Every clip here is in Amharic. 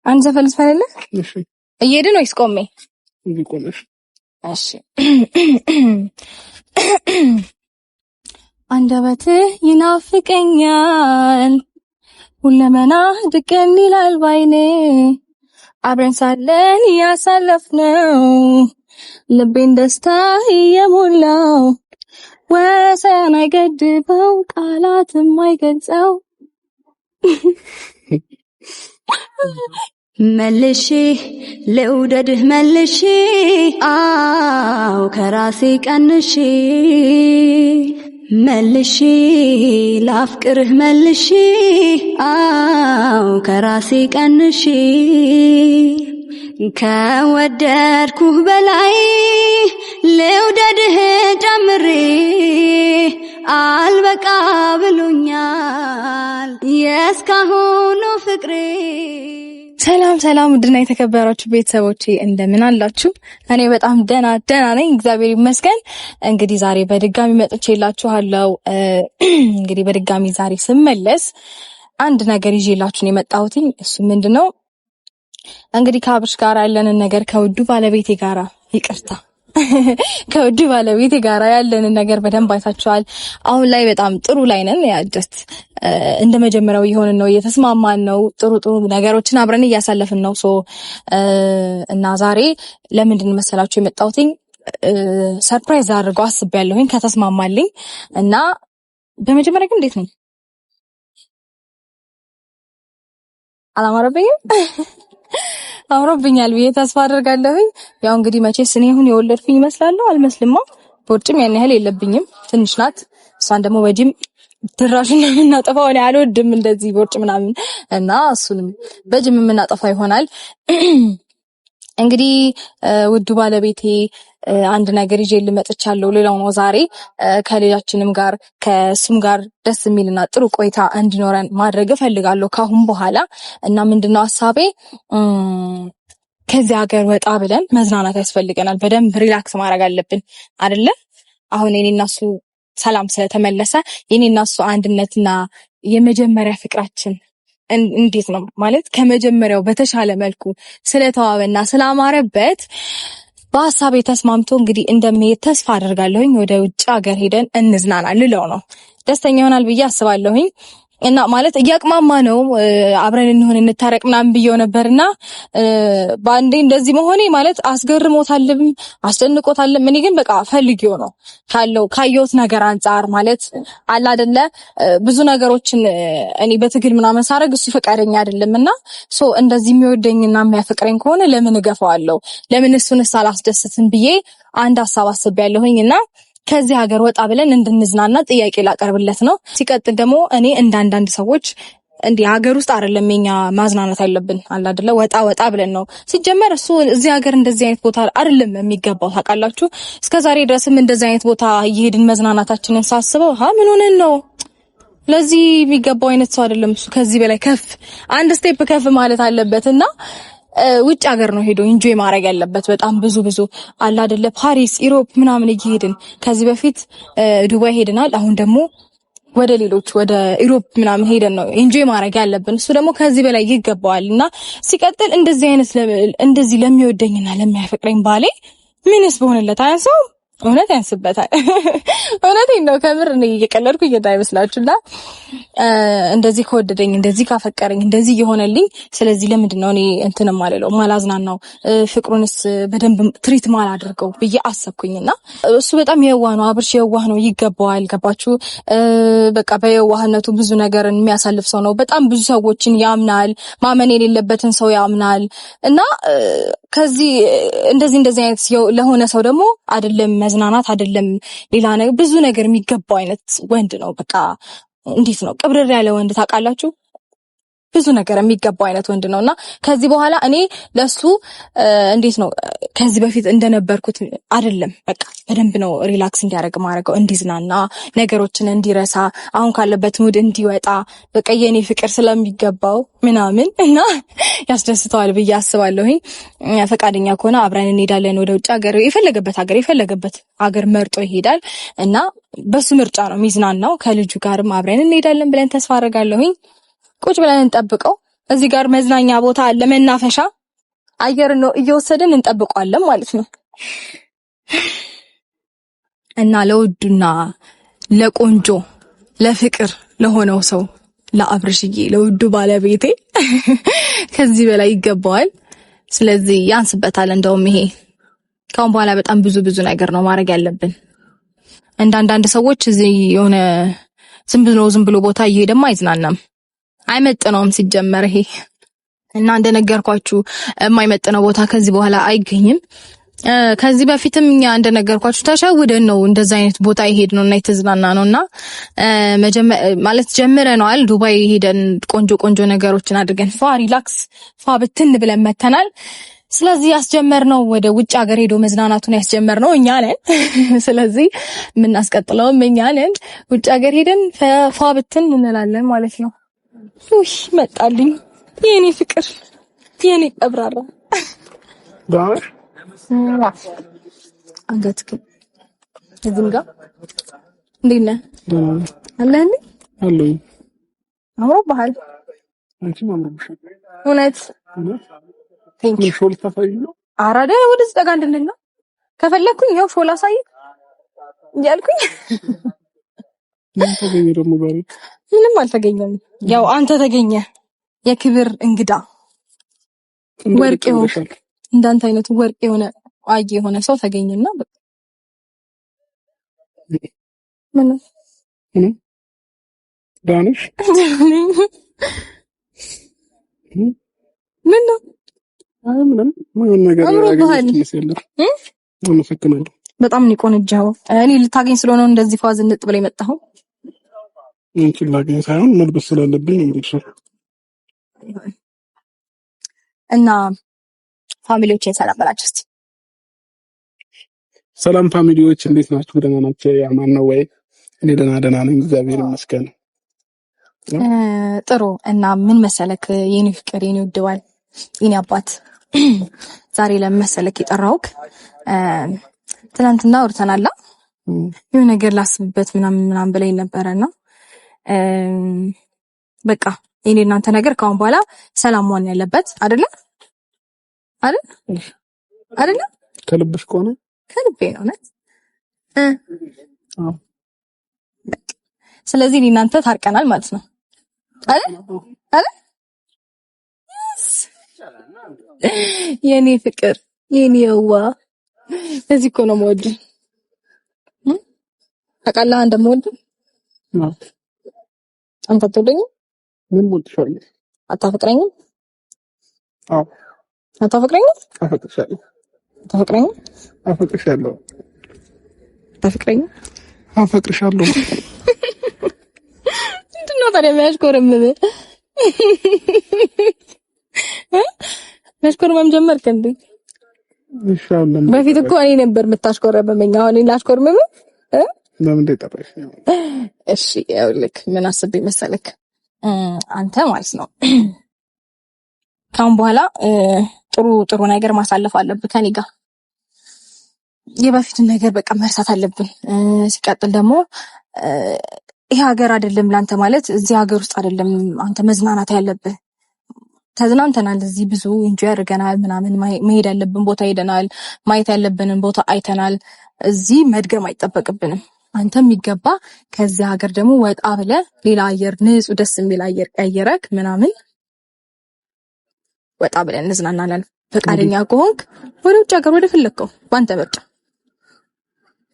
አንተ ዘፈን ልትፈልግ? እሺ እየሄድን ወይስ ቆሜ? ቆመሽ። እሺ አንደበትህ ይናፍቀኛል ሁለመና ድቅን ይላል ባይኔ አብረን ሳለን ያሳለፍነው ልቤን ደስታ እየሞላው ወሰን አይገድበው ቃላትም አይገልጸው መልሼ ልውደድህ መልሼ አው ከራሴ ቀንሼ መልሼ ላፍቅርህ መልሼ አው ከራሴ ቀንሼ ከወደድኩህ በላይ ልውደድህ ጨምሬ አልበቃ ብሎኛል የእስካሁኑ ፍቅሬ። ሰላም ሰላም ውድና የተከበራችሁ ቤተሰቦቼ እንደምን አላችሁ? እኔ በጣም ደና ነኝ እግዚአብሔር ይመስገን። እንግዲህ ዛሬ በድጋሚ መጥቼላችኋለሁ። እንግዲህ በድጋሚ ዛሬ ስመለስ አንድ ነገር ይዤላችሁ ነው የመጣሁት። እሱ ምንድነው? እንግዲህ ከአብርሽ ጋር ያለንን ነገር ከውዱ ባለቤቴ ጋራ ከውዱ ባለቤቴ ጋራ ያለንን ነገር በደንብ አይታችኋል። አሁን ላይ በጣም ጥሩ ላይ ነን። ጀስት እንደ መጀመሪያው ይሆንን ነው፣ እየተስማማን ነው፣ ጥሩ ነገሮችን አብረን እያሳለፍን ነው። እና ዛሬ ለምንድን መሰላችሁ የመጣሁት? ሰርፕራይዝ አድርገው አስቤያለሁኝ ከተስማማልኝ። እና በመጀመሪያ ግን እንዴት ነው አላማረብኝም? አምሮብኛል ብዬ ተስፋ አደርጋለሁ። ያው እንግዲህ መቼስ እኔ አሁን የወለድኩኝ ይመስላለሁ አልመስልማ። ቦርጭም ያን ያህል የለብኝም፣ ትንሽ ናት። እሷን ደግሞ በጂም ድራሽን የምናጠፋው እኔ አልወድም እንደዚህ ቦርጭ ምናምን እና እሱንም በጂም የምናጠፋ ይሆናል። እንግዲህ ውዱ ባለቤቴ አንድ ነገር ይዤ ልመጥቻለሁ። ሌላው ነው ዛሬ ከሌላችንም ጋር ከሱም ጋር ደስ የሚልና ጥሩ ቆይታ እንዲኖረን ማድረግ እፈልጋለሁ ካሁን በኋላ። እና ምንድነው ሐሳቤ? ከዚህ ሀገር ወጣ ብለን መዝናናት ያስፈልገናል። በደንብ ሪላክስ ማድረግ አለብን አይደለ? አሁን የኔና እሱ ሰላም ስለተመለሰ የኔና እሱ አንድነትና የመጀመሪያ ፍቅራችን እንዴት ነው ማለት ከመጀመሪያው በተሻለ መልኩ ስለተዋበና ስላማረበት በሐሳቤ ተስማምቶ እንግዲህ እንደምሄድ ተስፋ አደርጋለሁኝ። ወደ ውጭ ሀገር ሄደን እንዝናና ልለው ነው። ደስተኛ ይሆናል ብዬ አስባለሁኝ። እና ማለት እያቅማማ ነው አብረን እንሆን እንታረቅ ምናምን ብየው ነበርና ባንዴ እንደዚህ መሆኔ ማለት አስገርሞታልም አስጨንቆታልም። እኔ ግን በቃ ፈልጊው ነው ካየሁት ነገር አንፃር ማለት አለ አይደለ ብዙ ነገሮችን እኔ በትግል ምናምን ሳረግ እሱ ፈቃደኛ አይደለምና እንደዚህ የሚወደኝና የሚያፈቅረኝ ከሆነ ለምን እገፋዋለሁ? ለምን እሱንስ አላስደስትም ብዬ አንድ ሐሳብ አስቤያለሁኝ። እና ከዚህ ሀገር ወጣ ብለን እንድንዝናና ጥያቄ ላቀርብለት ነው። ሲቀጥል ደግሞ እኔ እንዳንዳንድ ሰዎች እንዲህ ሀገር ውስጥ አይደለም የኛ ማዝናናት ያለብን አለ አይደለ ወጣ ብለን ነው። ሲጀመር እሱ እዚህ ሀገር እንደዚህ አይነት ቦታ አይደለም የሚገባው ታውቃላችሁ። እስከዛሬ ድረስም እንደዚህ አይነት ቦታ እየሄድን መዝናናታችንን ሳስበው ምን ሆነን ነው? ለዚህ የሚገባው አይነት ሰው አይደለም እሱ። ከዚህ በላይ አንድ ስቴፕ ከፍ ማለት አለበትና ውጭ ሀገር ነው ሄዶ ኢንጆይ ማድረግ ያለበት። በጣም ብዙ አለ አይደለ ፓሪስ፣ ኢሮፕ ምናምን እየሄድን ከዚህ በፊት ዱባይ ሄደናል። አሁን ደግሞ ወደ ሌሎች ወደ ኢሮፕ ምናምን ሄደን ነው ኢንጆይ ማድረግ ያለብን። እሱ ደግሞ ከዚህ በላይ ይገባዋልና ሲቀጥል እንደዚህ ለሚወደኝና ለሚያፈቅረኝ ባሌ ምንስ በሆነለት አያንሰው? እውነት ያንስበታል። እውነቴን ነው ከምር እኔ እየቀለድኩ እንዳይመስላችሁና እንደዚህ ከወደደኝ እንደዚህ ካፈቀረኝ እንደዚህ የሆነልኝ ስለዚህ ለምንድን ነው እኔ እንትንም ማለለው ማላዝናናው ፍቅሩንስ በደንብ ትሪት ማላደርገው ብዬ አሰብኩኝና እሱ በጣም የዋህ ነው። አብርሽ የዋህ ነው፣ ይገባዋል። ገባችሁ? በቃ በየዋህነቱ ብዙ ነገርን የሚያሳልፍ ሰው ነው። በጣም ብዙ ሰዎችን ያምናል፣ ማመን የሌለበትን ሰው ያምናል። እና ከዚህ እንደዚህ አይነት ለሆነ ሰው ደግሞ አይደለም መዝናናት አይደለም ሌላ ነገር ብዙ ነገር የሚገባው አይነት ወንድ ነው። በቃ እንዴት ነው ቅብርር ያለ ወንድ ታውቃላችሁ? ብዙ ነገር የሚገባው አይነት ወንድ ነውና ከዚህ በኋላ እኔ ለሱ እንዴት ነው ከዚህ በፊት እንደነበርኩት አይደለም። በቃ በደንብ ነው ሪላክስ እንዲያደርግ ማድረገው፣ እንዲዝናና፣ ነገሮችን እንዲረሳ፣ አሁን ካለበት ሙድ እንዲወጣ በቃ የኔ ፍቅር ስለሚገባው ምናምን እና ያስደስተዋል ብዬ አስባለሁኝ። ፈቃደኛ ከሆነ አብረን እንሄዳለን ወደ ውጭ ሀገር፣ የፈለገበት ሀገር መርጦ ይሄዳል እና በሱ ምርጫ ነው የሚዝናናው። ከልጁ ጋርም አብረን እንሄዳለን ብለን ተስፋ አደርጋለሁኝ። ቁጭ ብለን እንጠብቀው። እዚህ ጋር መዝናኛ ቦታ አለ፣ መናፈሻ አየር ነው እየወሰድን እንጠብቀዋለን ማለት ነው። እና ለውዱና ለቆንጆ ለፍቅር ለሆነው ሰው ለአብርሽዬ ለውዱ ባለቤቴ ከዚህ በላይ ይገባዋል። ስለዚህ ያንስበታል። እንደውም ይሄ ካሁን በኋላ በጣም ብዙ ነገር ነው ማድረግ ያለብን። አንዳንድ ሰዎች እዚህ የሆነ ዝም ብሎ ቦታ እየሄደማ አይዝናናም፣ አይመጥነውም ሲጀመር ይሄ እና እንደነገርኳችሁ የማይመጥነው ቦታ ከዚህ በኋላ አይገኝም። ከዚህ በፊትም እኛ እንደነገርኳችሁ ተሸውደን ነው እንደዛ አይነት ቦታ ይሄድ ነውና የተዝናና ነውና ማለት ጀምረናል። ዱባይ ሄደን ቆንጆ ነገሮችን አድርገን ሪላክስ ብትን ብለን መተናል። ስለዚህ ያስጀመርነው ወደ ውጭ ሀገር ሄዶ መዝናናቱን ያስጀመርነው እኛ ነን። ስለዚህ የምናስቀጥለውም እኛ ነን። ውጭ ሀገር ሄደን ብትን እንላለን ማለት ነው። ውይ መጣልኝ የኔ ፍቅር የኔ ቀብራራ አንገትክ እዚህም ጋር እንዴት ነህ? አለህ አለኝ። አምሮብሃል። አንቺም አምሮብሻል። እውነት ቴንክ ዩ። ሾል ታሳይ ነው። አራዳ ወደዚህ ጠጋ እንድንል ነው ከፈለኩኝ። ያው ሾል አሳይ እያልኩኝ ምን ተገኘ ደግሞ ጋር ምንም አልተገኘም። ያው አንተ ተገኘ የክብር እንግዳ ወርቅ ይሆን እንዳንተ አይነቱ ወርቅ የሆነ አይ የሆነ ሰው ተገኘና በቃ ምን ዳንሽ ምን ነው? አይ ምንም ነገር አገኘሽ ይመስላል። አመሰግናለሁ። በጣም ነው ቆንጆው። እኔ ልታገኝ ስለሆነ እንደዚህ ፋዝ እንጥ ብለ የመጣኸው እንቺ ላገኝ ሳይሆን መልበስ ስላለብኝ እንግዲህ እና ፋሚሊዎች ሰላም በላችሁ እስቲ። ሰላም ፋሚሊዎች እንዴት ናችሁ? ደህና ናችሁ? ያማን ነው ወይ? እኔ ደህና ነኝ እግዚአብሔር ይመስገን። ጥሩ። እና ምን መሰለክ የኔ ፍቅር የኔ ውድዋል የኔ አባት ዛሬ ለምን መሰለክ የጠራሁክ ትናንትና አውርተናል። የሆነ ነገር ላስብበት ምናምን ብለኝ ነበርና በቃ የኔ እናንተ ነገር ካሁን በኋላ ሰላም መሆን ያለበት አይደለ? ከልብሽ ከሆነ ከልቤ ነው ማለት ስለዚህ እናንተ ታርቀናል ማለት ነው አይደል? የኔ ፍቅር የኔ የዋ እዚህ እኮ ነው የምወድህ። አቃላ እንደምወድህ አንተ አትወደኝም? ምን ወድሻለሁ? አታፈቅረኝም? አዎ አታፈቅረኝም? አፈቅርሻለሁ። አታፈቅረኝም? አፈቅርሻለሁ። አታፈቅረኝም? አፈቅርሻለሁ። ምንድን ነው ታዲያ የሚያሽኮረምም? ማሽኮረመም ጀመርክ እንዴ? ኢንሻአላህ። በፊት እኮ እኔ ነበር የምታሽኮረመመኝ። አሁን እኔ ላሽኮረመም ለምን እንደጠራሽ? እሺ ይኸውልህ ምን አስቤ መሰለክ አንተ ማለት ነው ካሁን በኋላ ጥሩ ነገር ማሳለፍ አለብህ ከኔ ጋር። የበፊቱን ነገር በቃ መርሳት አለብን። ሲቀጥል ደግሞ ይሄ ሀገር አይደለም ላንተ ማለት እዚህ ሀገር ውስጥ አይደለም አንተ መዝናናት ያለብህ። ተዝናንተናል፣ እዚህ ብዙ ኢንጆይ አድርገናል ምናምን፣ መሄድ ያለብን ቦታ ሄደናል፣ ማየት ያለብንን ቦታ አይተናል። እዚህ መድገም አይጠበቅብንም። አንተ የሚገባ ከዚህ ሀገር ደግሞ ወጣ ብለህ ሌላ አየር ንጹህ ደስ የሚል አየር ቀይረክ ምናምን ወጣ ብለን እንዝናናለን። ፈቃደኛ ከሆንክ ወደ ውጭ ሀገር ወደ ፈለከው ባንተ ምርጫ።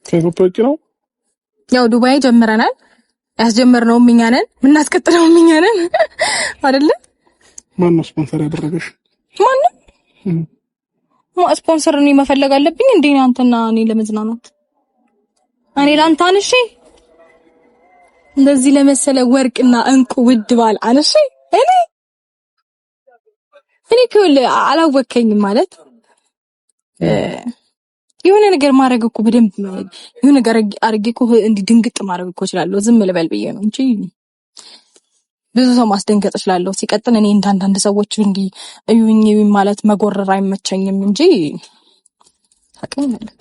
ከኢትዮጵያ ነው ያው ዱባይ ጀምረናል። ያስጀመርነው እኛ ነን፣ የምናስቀጥለው እኛ ነን አይደለ? ማን ነው ስፖንሰር ያደረገሽ? ማንም ስፖንሰር እኔ መፈለግ አለብኝ እንዴ? አንተና እኔ ለመዝናናት እኔ ላንተ አንሺ እንደዚህ ለመሰለ ወርቅና እንቁ ውድ ባል አንሺ እኔ ከለ አላወከኝም ማለት የሆነ ነገር ማድረግ እኮ በደንብ የሆነ ነገር አድርጌ እኮ እንዲህ ድንግጥ ማድረግ እኮ እችላለሁ። ዝም ልበል ብዬ ነው እንጂ ብዙ ሰው ማስደንገጥ እችላለሁ። ሲቀጥል እኔ እንዳንዳንድ ሰዎች እንዲህ እዩኝ ማለት መጎረር አይመቸኝም እንጂ ታውቀኛለህ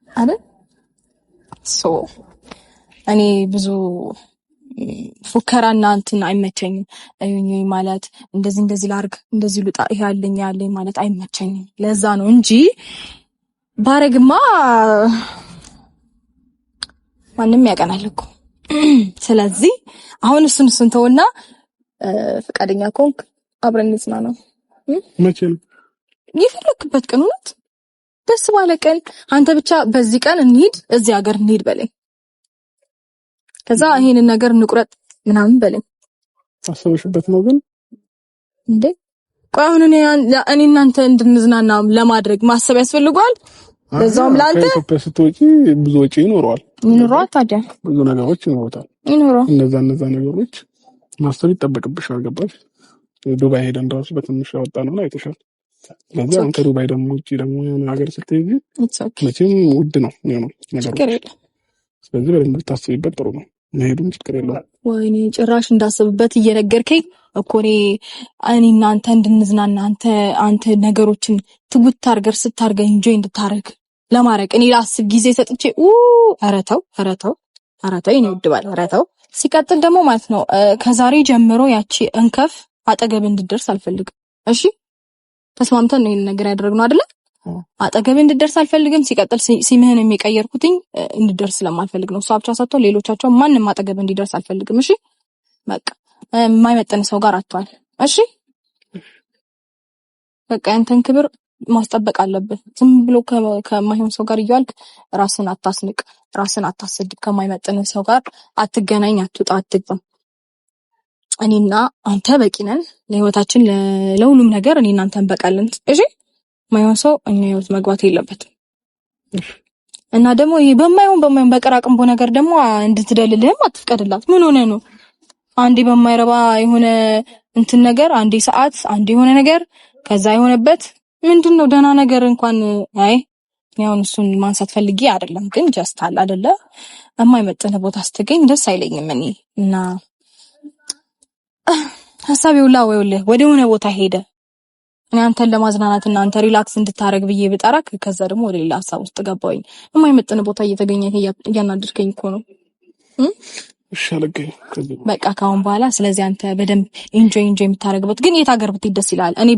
አይደል? እኔ ብዙ ፉከራና እንትን አይመቸኝም። ማለት እንደዚህ ላርግ እንደዚህ ልጣ ይሄ ያለኝ ማለት አይመቸኝም። ለዛ ነው እንጂ ባረግማ ማንም ያቀናል እኮ። ስለዚህ አሁን እሱን ተውና ፈቃደኛ ከሆንክ አብረን እንጽናና። መቼ ነው የፈለክበት ቀን? እውነት ደስ ባለ ቀን አንተ ብቻ በዚህ ቀን እንሂድ፣ እዚህ ሀገር እንሂድ በለኝ። ከዛ ይሄንን ነገር እንቁረጥ ምናምን በለኝ። አሰብሽበት ነው ግን እንዴ? ቆይ አሁን እኔ እናንተ እንድንዝናና ለማድረግ ማሰብ ያስፈልጋል። ለዛውም ላንተ ከኢትዮጵያ ስትወጪ ብዙ ወጪ ይኖረዋል። ታዲያ ብዙ ነገሮች ይኖራል። እነዛ ነገሮች ማሰብ ይጠበቅብሻል። ገባሽ? ዱባይ ሄደን ራሱ በትንሽ ያወጣነው ነው አይተሻል። ስለዚህ አንተ ዱባይ ደግሞ ውጪ ደግሞ የሆነ ሀገር ስትሄጂ መቼም ውድ ነው የሚሆነው ነገሮች። ስለዚህ በደንብ ታስቢበት ጥሩ ነው። መሄዱም ችግር የለውም። ወይኔ ጭራሽ እንዳስብበት እየነገርከኝ እኮ እኔ እናንተ እንድንዝናና አንተ ነገሮችን ትውት አድርገህ ስታርገኝ እንጆይ እንድታረግ ለማድረግ እኔ ላስብ ጊዜ ሰጥቼ ኧረ ተው የኔ ውድ ባል ኧረ ተው። ሲቀጥል ደግሞ ማለት ነው ከዛሬ ጀምሮ ያቺ እንከፍ አጠገብ እንድደርስ አልፈልግም። እሺ ተስማምተን ነው ይሄን ነገር ያደረግነው አይደለ? አጠገብ እንድደርስ አልፈልግም። ሲቀጥል ሲምህን የሚቀየርኩትኝ እንድደርስ ስለማልፈልግ ነው። እሷ ብቻ ሳትሆን ሌሎቻቸው ማንንም አጠገብ እንዲደርስ አልፈልግም። እሺ በቃ የማይመጥን ሰው ጋር አትዋል። እሺ በቃ ያንተን ክብር ማስጠበቅ አለብን። ዝም ብሎ ከማይሆን ሰው ጋር እያልክ ራስን አታስንቅ፣ ራስን አታስድብ። ከማይመጥን ሰው ጋር አትገናኝ፣ አትውጣ፣ አትግባ። እኔና አንተ በቂ ነን ለህይወታችን፣ ለሁሉም ነገር እኔና አንተ እንበቃለን። እሺ ማይሆን ሰው እኛ ህይወት መግባት የለበትም። እና ደግሞ ይሄ በማይሆን በቀራቅንቦ ነገር ደግሞ እንድትደልልህም አትፍቀድላት። ምን ሆነ ነው አንዴ በማይረባ የሆነ እንትን ነገር አንዴ ሰዓት አንዴ የሆነ ነገር ከዛ የሆነበት ምንድነው? ደህና ነገር እንኳን ያው እሱን ማንሳት ፈልጌ አይደለም፣ ግን ጀስት አለ አይደለ የማይመጥን ቦታ ስትገኝ ደስ አይለኝም እኔ እና ሐሳቤው ወደ ሆነ ቦታ ሄደ። እኔ አንተን ለማዝናናትና አንተ ሪላክስ እንድታረግ ብዬ ብጠራክ ከዛ ደግሞ ወደ ሌላ ሐሳብ ውስጥ ገባሁኝ። የማይመጥን ቦታ እየተገኘ እያናደድከኝ እኮ ነው። እሺ አለገኝ በቃ ካሁን በኋላ ስለዚህ አንተ በደንብ ኢንጆይ የምታረግበት ግን የት ሀገር ብትሄድ ደስ ይላል? እኔ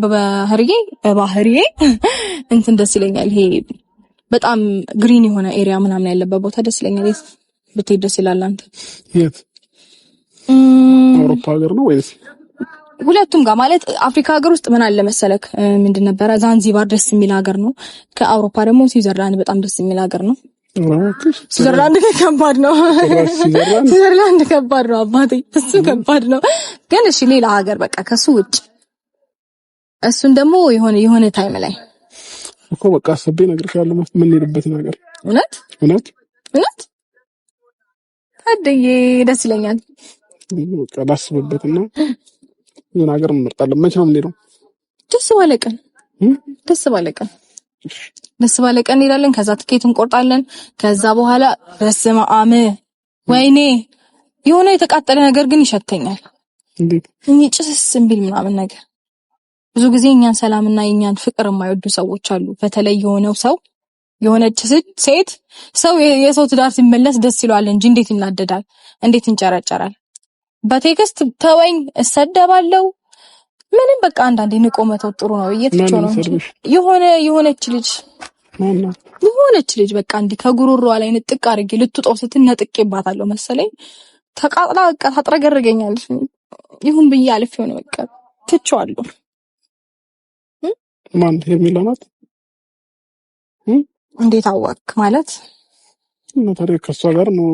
በባህሪዬ እንትን ደስ ይለኛል። ይሄ በጣም ግሪን የሆነ ኤሪያ ምናምን ያለበት ቦታ ደስ ይለኛል። የት ብትሄድ ደስ ይላል አንተ? የት? አውሮፓ ሀገር ነው ወይስ ሁለቱም ጋር? ማለት አፍሪካ ሀገር ውስጥ ምን አለ መሰለክ፣ ምንድን ነበረ ዛንዚባር ደስ የሚል ሀገር ነው። ከአውሮፓ ደግሞ ስዊዘርላንድ በጣም ደስ የሚል ሀገር ነው። ስዊዘርላንድ ከባድ ነው። ስዊዘርላንድ ከባድ ነው አባቴ፣ እሱ ከባድ ነው። ግን እሺ ሌላ ሀገር በቃ ከሱ ውጭ እሱን ደግሞ የሆነ ታይም ላይ እኮ በቃ አሰቤ እነግርሻለሁ ምን ሄድበት ነገር። እውነት አደዬ ደስ ይለኛል። በቃ ላስብበትና የሆነ ሀገር እንመርጣለን። መቼ ነው የምንሄደው? ደስ ባለ ቀን እንሄዳለን። ከዛ ትኬት እንቆርጣለን። ከዛ በኋላ በስመ አብ ወይኔ የሆነ የተቃጠለ ነገር ግን ይሸተኛል። እንዴት? ጭስ እምቢል ምናምን ነገር። ብዙ ጊዜ እኛን ሰላምና የኛን ፍቅር የማይወዱ ሰዎች አሉ። በተለይ የሆነች ሴት ሰው የሰው ትዳር ሲመለስ ደስ ይለዋል እንጂ እንዴት ይናደዳል? እንዴት እንጨረጨራል? በቴክስት ተወኝ እሰደባለሁ። ምንም በቃ አንዳንዴ ንቆ መተው ጥሩ ነው። እየተቾ ነው የሆነች ልጅ በቃ እንዲህ ከጉሮሮዋ ላይ ንጥቅ አድርጌ ልትጦር ስትነጥቄባታለሁ መሰለኝ። ተቃጥላ በቃ ታጥረገርገኛለች። ይሁን ብዬ አልፌው ነው በቃ ትቼዋለሁ። ማን ሄርሜላ ናት? እንዴት አወቅ ማለት እና ታዲያ ከሷ ጋር ነው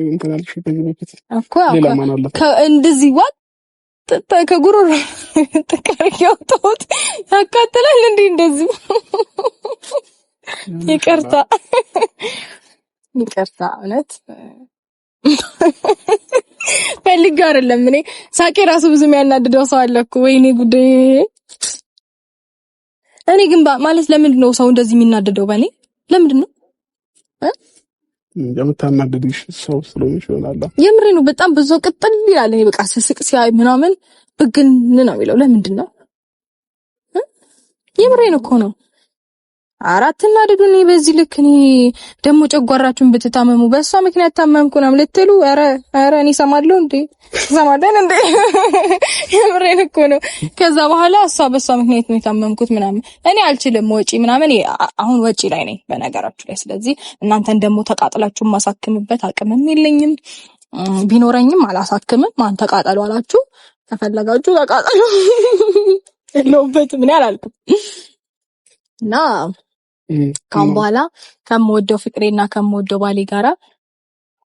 እንትን ያልሽ ከዚህ በፊት እኮ እንደዚህ ዋጥ ከጉሮሮ ተቀርቂው ተውት ያቃጥላል እንዴ? እንደዚህ ይቅርታ እውነት ፈልጌው አይደለም። እኔ ሳቄ ራሱ ብዙ የሚያናድደው ሰው አለ እኮ። ወይኔ ጉዴ! እኔ ግን ማለት ለምንድን ነው ሰው እንደዚህ የሚናደደው በእኔ? ለምንድን ነው የምታናደድሽ? ሰው ስለሆነሽ ይሆናል። የምሬ ነው። በጣም ብዙ ቅጥል ይላል። እኔ በቃ ስስቅ ሲያይ ምናምን ብግን ነው የሚለው። ለምንድን ነው? የምሬ ነው እኮ ነው። አራት እና ድዱኔ በዚህ ልክ እኔ ደግሞ ጨጓራችሁን ብትታመሙ በእሷ ምክንያት ታመምኩ ነው ልትሉ? ኧረ እኔ ሰማለሁ እንዴ ሰማለን እንዴ የምሬን እኮ ነው። ከዛ በኋላ በእሷ ምክንያት ነው የታመምኩት ምናምን እኔ አልችልም ወጪ ምናምን አሁን ወጪ ላይ ነኝ በነገራችሁ ላይ። ስለዚህ እናንተን ደግሞ ተቃጥላችሁ ማሳክምበት አቅምም የለኝም፣ ቢኖረኝም አላሳክምም። ማን ተቃጠሉ አላችሁ? ተፈለጋችሁ ተቃጠሉ የለውበትም እኔ አላልኩም። እና ካሁን በኋላ ከምወደው ፍቅሬና ከምወደው ባሌ ጋራ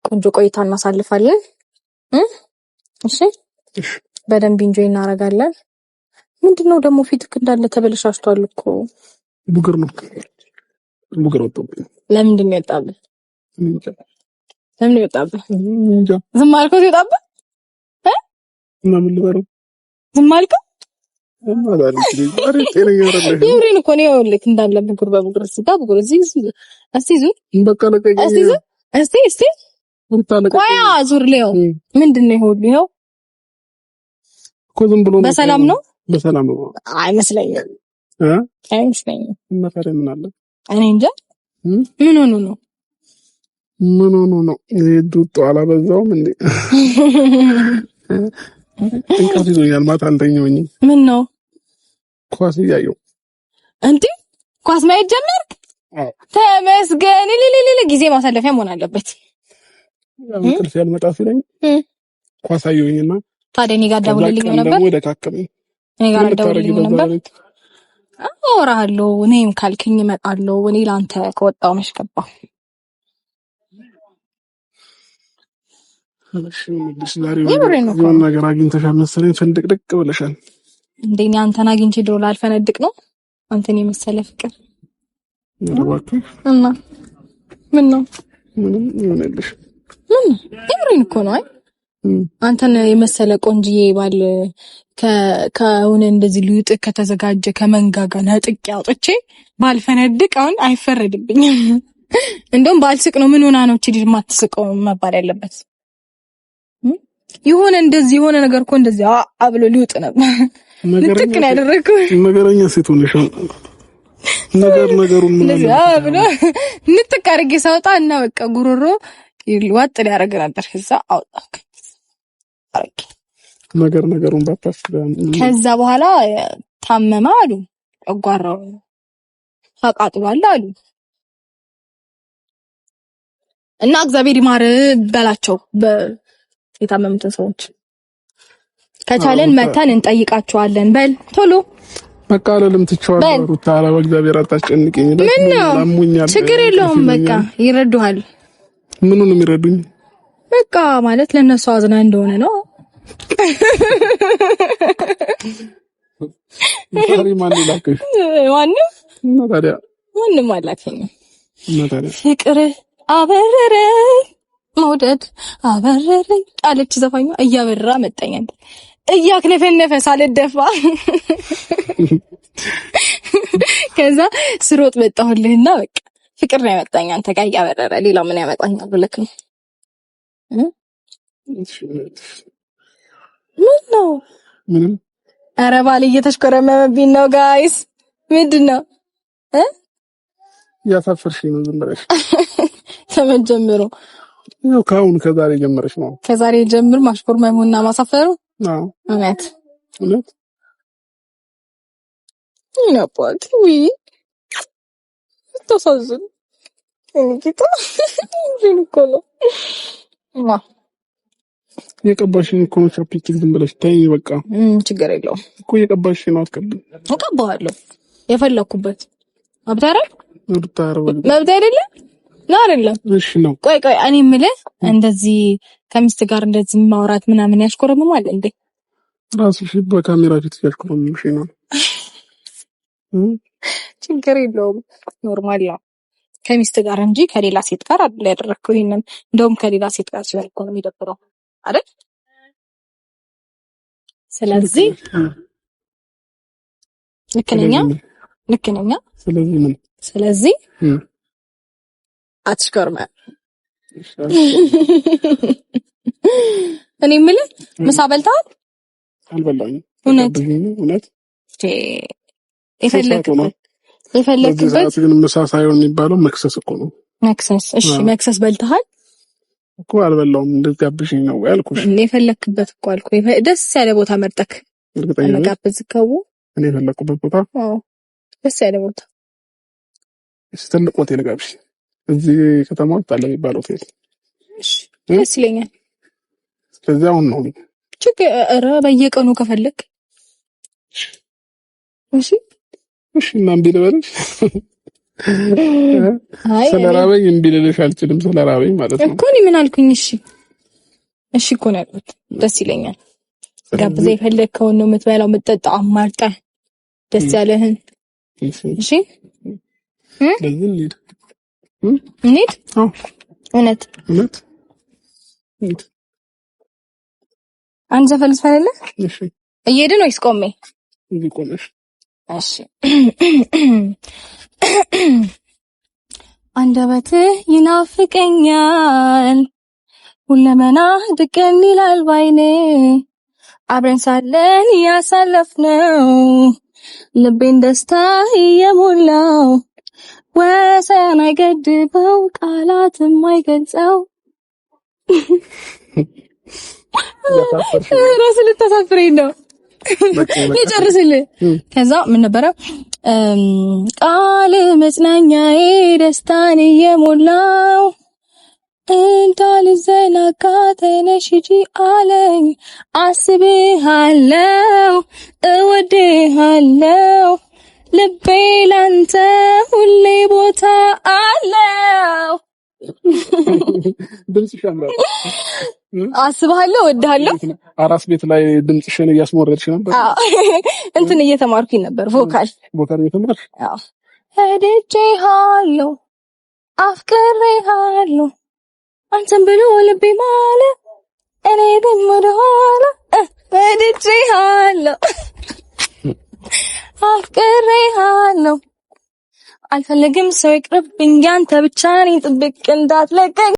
ቆንጆ ቆይታ እናሳልፋለን። እሺ በደንብ ኢንጆይ እናደርጋለን። ምንድነው ደግሞ ፊትክ እንዳለ ተበለሻሽቷል እኮ። ቡግር ወጣብኝ። ለምንድን ነው የወጣብህ? ለምን የወጣብህ? ዝም አልከው ይወጣብህ? ምን ልበረው? ዝም አልከው? የምሬን እኮ ነው። ይኸውልህ እንዳለ ብጉር በብጉር ስጋ ብጉር እዚህ ቆያ ዙር ሊው ምንድን ነው ይሁን ይኸው እኮ ዝም ብሎ ነው። በሰላም ነው አይመስለኝም። መፈረም ምን አለ እኔ እንጃ። ምን ሆኖ ነው ዱጦ አላበዛውም እንዴ? እንቅልፍ ይዞኛል ማታ አልተኛሁኝ። ምን ነው ኳስ እያየሁ እንዴ? ኳስ ማየት ጀመርክ? ተመስገን። ጊዜ ማሳለፊያ መሆን አለበት። እንቅልፍ ያልመጣ ሲለኝ ኳስ አየሁኝና ታዲያ እኔ ጋር ደውልልኝ ነበር። ደግሞ ደካከመኝ። እኔ ጋር ደውልልኝ ነበር። አወራለሁ። እኔም ካልክኝ እመጣለሁ። እኔ ላንተ ከወጣው መሽከባ የሆነ ነገር አግኝተሻል መሰለኝ። ፍንድቅድቅ ብለሻል። እንደኔ አንተን አግኝቼ ድሮ ላልፈነድቅ ነው? አንተን የመሰለ ፍቅር እና ምን ነው? ምንም ይሆንልሽ። የምሬን እኮ ነው። አይ አንተን የመሰለ ቆንጅዬ ባል ከሆነ እንደዚህ ልዩጥ ከተዘጋጀ ከመንጋጋ ነጥቄ አውጥቼ ባልፈነድቅ አሁን አይፈረድብኝም። እንደውም ባልስቅ ነው ምን ሆና ነው እቺ ልጅ ማትስቀው መባል ያለበት። የሆነ እንደዚህ የሆነ ነገር እኮ እንደዚህ አብሎ ሊውጥ ነበር። ንጥቅ ነው ያደረገው። ነገረኛ ሴት ሆነሽ ነገሩን ምን እንደዚህ አብሎ ንጥቅ አድርጌ ሳውጣ እና በቃ ጉሮሮ ዋጥ ሊያደርግ ነበር። ከዛ አውጣክ አረክ ነገሩን ባታስብ። ከዛ በኋላ ታመመ አሉ። ጨጓራው አቃጥሏል አሉ። እና እግዚአብሔር ይማር በላቸው የታመሙትን ሰዎች። ከቻለን መተን እንጠይቃቸዋለን። በል ቶሎ መቃለልም ትቻለሁ። ሩታ በእግዚአብሔር አታስጨንቂኝ። ለምን ችግር የለውም። በቃ ይረዱሃል። ምኑን ነው የሚረዱኝ? በቃ ማለት ለነሱ አዝና እንደሆነ ነው። ዛሬ ማን ላከሽ? ማንም አላከኝም። ፍቅር አበረረ መውደድ አበረረኝ አለች ዘፋኛ። እያበራ መጣኛል እያክነፈነፈ ሳልደፋ። ከዛ ስሮጥ መጣሁልህና በቃ ፍቅር ነው ያመጣኝ አንተ ጋር እያበረረ። ሌላ ምን ያመጣኛል ብለክ ነው? ምን ነው? ምንም። ኧረ ባል እየተሽኮረመመብኝ ነው ጋይስ። ምንድን ነው? ያሳፈርሽኝ ነው ዝም ብለሽ ተመጀመሩ ነው። ከዛሬ ጀምረሽ ነው። ከዛሬ ጀምር ማሽኮርመሙና ማሳፈሩ። አዎ እውነት ይነባት ወይ ተሳዝን እንግዲህ እኮ ነው የቀባሽኝ እኮ ነው። ቻፕስቲክ ዝም ብለሽ ታይ በቃ ችግር የለውም እኮ የቀባሽኝ ነው። አትቀበል እቀባዋለሁ የፈለኩበት አብታራ መብት አይደለም ነው አይደለም? እሺ ነው። ቆይ እኔ የምልህ እንደዚህ ከሚስት ጋር እንደዚህ ማውራት ምናምን ያሽኮረምማል እንዴ? ራስሽ በካሜራ ፊት ያሽኮረምምሽ ነው። ችግር የለውም ኖርማል ነው። ከሚስት ጋር እንጂ ከሌላ ሴት ጋር አይደል ያደረኩት። ይሄንን እንደውም ከሌላ ሴት ጋር ሲሆን እኮ ነው የሚደብረው አይደል? ስለዚህ ልክ ነኝ። ስለዚህ አትሽኮርመም። እኔ የምልህ ምሳ በልተሃል? አልበላኝም። እውነት የፈለግኩት የፈለክበት ግን ምሳ ሳይሆን የሚባለው መክሰስ እኮ ነው። መክሰስ እሺ፣ መክሰስ በልተሃል እኮ? አልበላሁም። እንድትጋብዥኝ ነው ያልኩሽ። እኔ የፈለክበት እኮ አልኩ። ደስ ያለ ቦታ መርጠክ ለጋብዝከው። እኔ የፈለኩበት ቦታ? አዎ፣ ደስ ያለ ቦታ። እሺ፣ ትልቅ ሆቴል ጋብዥ። እዚህ ከተማ ውስጥ አለ የሚባል ሆቴል። እሺ፣ ደስ ይለኛል። ስለዚህ አሁን ነው ኧረ በየቀኑ ከፈለክ እሺ። እሺ፣ እና እምቢ ልበልሽ? ስለራበኝ እምቢ ልልሽ አልችልም። ስለራበኝ ማለት ነው እኮ። እኔ ምን አልኩኝ? እሺ እሺ እኮ ነው ያልኩት። ደስ ይለኛል። ጋብዘህ የፈለግከውን ነው የምትበላው የምትጠጣው፣ አማርጠህ ደስ ያለህን። እሺ ለዚህ እንሂድ። አዎ እውነት አንተ ፈልስ ፈለለ። እሺ እየሄድን ወይስ ቆሜ? እዚህ ቆመሽ። እሺ አንደበትህ ይናፍቀኛል፣ ሁለመናህ ድቅን ይላል ባይኔ፣ አብረን ሳለን ያሳለፍነው ልቤን ደስታ እየሞላው፣ ወሰን አይገድበው ቃላትም አይገልጸው። ራስ ልታሳፍረኝ ነው። ይጨርስልህ። ከዛ ምን ነበረ? ቃል መጽናኛዬ ደስታን እየሞላው፣ እንዳልዘናጋ ተነሽ ሂጂ አለኝ። አስብሃለው እወድሃለው፣ ልቤ ላንተ ሁሌ ቦታ አለው። ድምጽሽ ያምራል። አስብሃለሁ እወድሃለሁ። አራስ ቤት ላይ ድምጽሽን እያስሞረድሽ ነበር? እንትን እየተማርኩኝ ነበር። ቮካል እየተማርሽ? አዎ። ሄደቼሃለሁ አፍቅሬሃለሁ አንተን ብሎ ልቤ ማለት እኔ ግን ወደኋላ ሄደቼሃለሁ አፍቅሬሃለሁ አልፈልግም ሰው ይቅርብኝ፣ ያንተ ብቻ ነኝ ጥብቅ እንዳትለቀኝ።